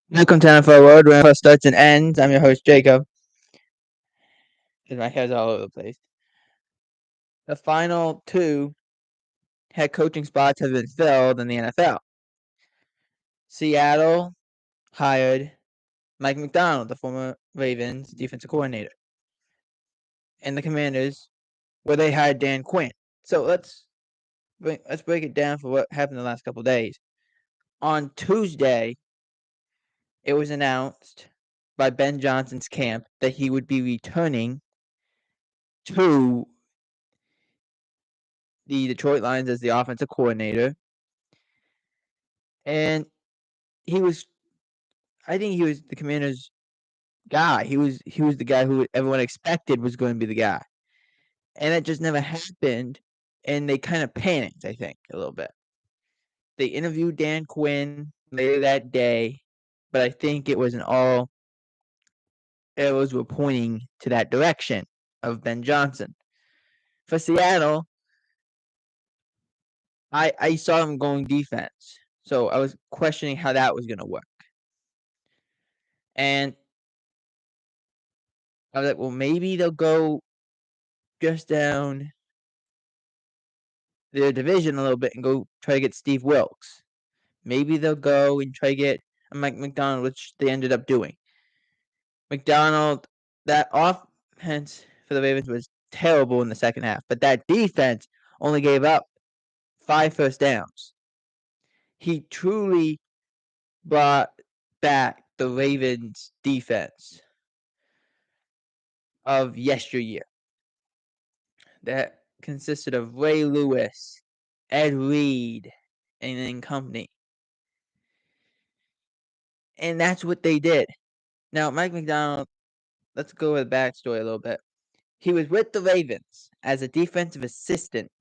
Welcome to NFL World, where NFL starts and ends. I'm your host, Jacob. Because my hair's all over the place. The final 2 head coaching spots have been filled in the NFL. Seattle hired Mike Macdonald, the former Ravens defensive coordinator. And the Commanders, where they hired Dan Quinn. So let's break it down for what happened the last couple of days. On Tuesday, it was announced by Ben Johnson's camp that he would be returning to the Detroit Lions as the offensive coordinator. And I think he was the Commanders' guy. He was the guy who everyone expected was going to be the guy. And that just never happened, and they kind of panicked, I think, a little bit. They interviewed Dan Quinn later that day, but I think it wasn't all arrows were pointing to that direction of Ben Johnson. For Seattle, I saw him going defense, so I was questioning how that was going to work. And I was like, well, maybe they'll go just down their division a little bit and go try to get Steve Wilks. Maybe they'll go and try to get Mike Macdonald, which they ended up doing. Macdonald, that offense for the Ravens was terrible in the second half, but that defense only gave up 5 first downs. He truly brought back the Ravens defense of yesteryear that consisted of Ray Lewis, Ed Reed, and company. And that's what they did. Now, Mike Macdonald, let's go with the backstory a little bit. He was with the Ravens as a defensive assistant,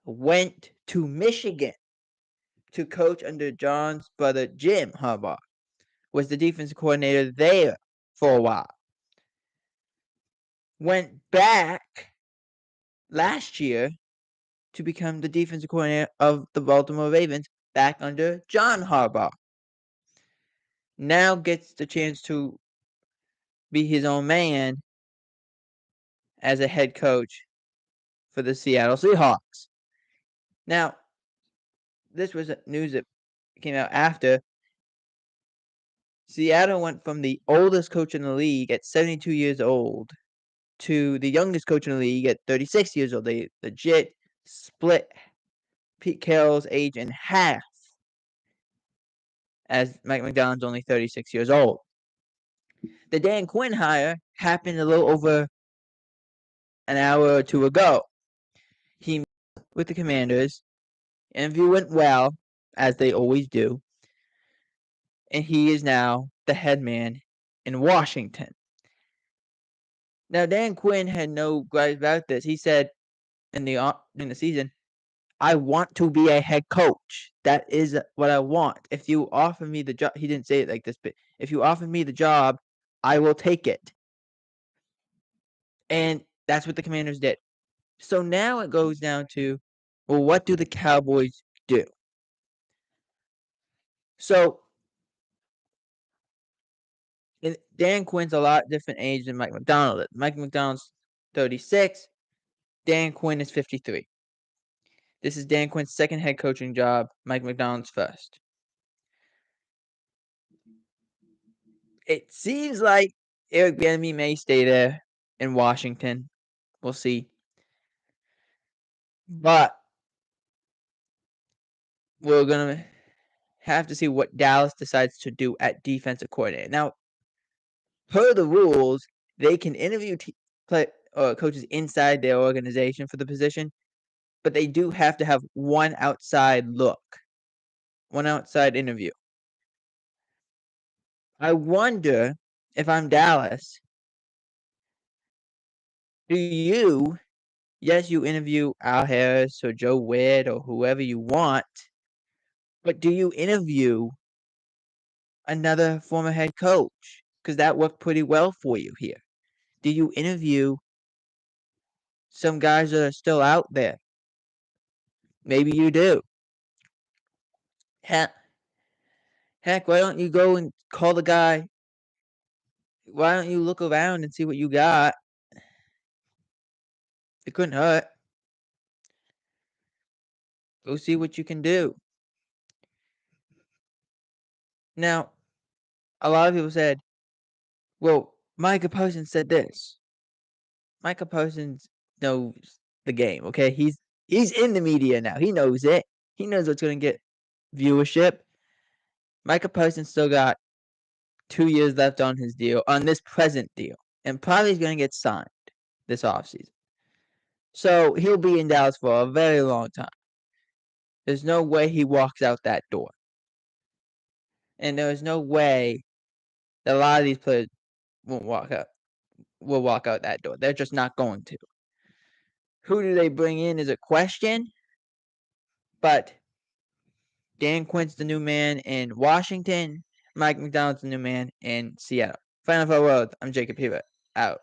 went to Michigan to coach under John's brother Jim Harbaugh, was the defensive coordinator there for a while. Went back last year to become the defensive coordinator of the Baltimore Ravens back under John Harbaugh. Now gets the chance to be his own man as a head coach for the Seattle Seahawks. Now, this was news that came out after. Seattle went from the oldest coach in the league at 72 years old to the youngest coach in the league at 36 years old. They legit split Pete Carroll's age in half, as Mike Macdonald's only 36 years old. The Dan Quinn hire happened a little over an hour or two ago. He met with the Commanders. Interview went well, as they always do. And he is now the head man in Washington. Now, Dan Quinn had no gripes about this. He said in the season, I want to be a head coach. That is what I want. If you offer me the job, he didn't say it like this, but if you offer me the job, I will take it. And that's what the Commanders did. So now it goes down to, well, what do the Cowboys do? So Dan Quinn's a lot different age than Mike Macdonald is. Mike Macdonald's 36. Dan Quinn is 53. This is Dan Quinn's second head coaching job. Mike Macdonald's first. It seems like Eric Bieniemy may stay there in Washington. We'll see. But we're going to have to see what Dallas decides to do at defensive coordinator. Now, per the rules, they can interview coaches inside their organization for the position, but they do have to have one outside look, one outside interview. I wonder if I'm Dallas, yes, you interview Al Harris or Joe Whitt or whoever you want, but do you interview another former head coach? Because that worked pretty well for you here. Do you interview some guys that are still out there? Maybe you do. Heck, why don't you go and call the guy? Why don't you look around and see what you got? It couldn't hurt. Go see what you can do. Now, a lot of people said, well, Micah Parsons said this. Micah Parsons knows the game, okay? He's in the media now. He knows it. He knows what's going to get viewership. Micah Parsons still got 2 years left on his deal, on this present deal, and probably is going to get signed this offseason. So he'll be in Dallas for a very long time. There's no way he walks out that door. And there's no way that a lot of these players will walk out that door. They're just not going to. Who do they bring in is a question, but Dan Quinn's the new man in Washington. Mike Macdonald's the new man in Seattle. Final Four World, I'm Jacob Hebert. Out.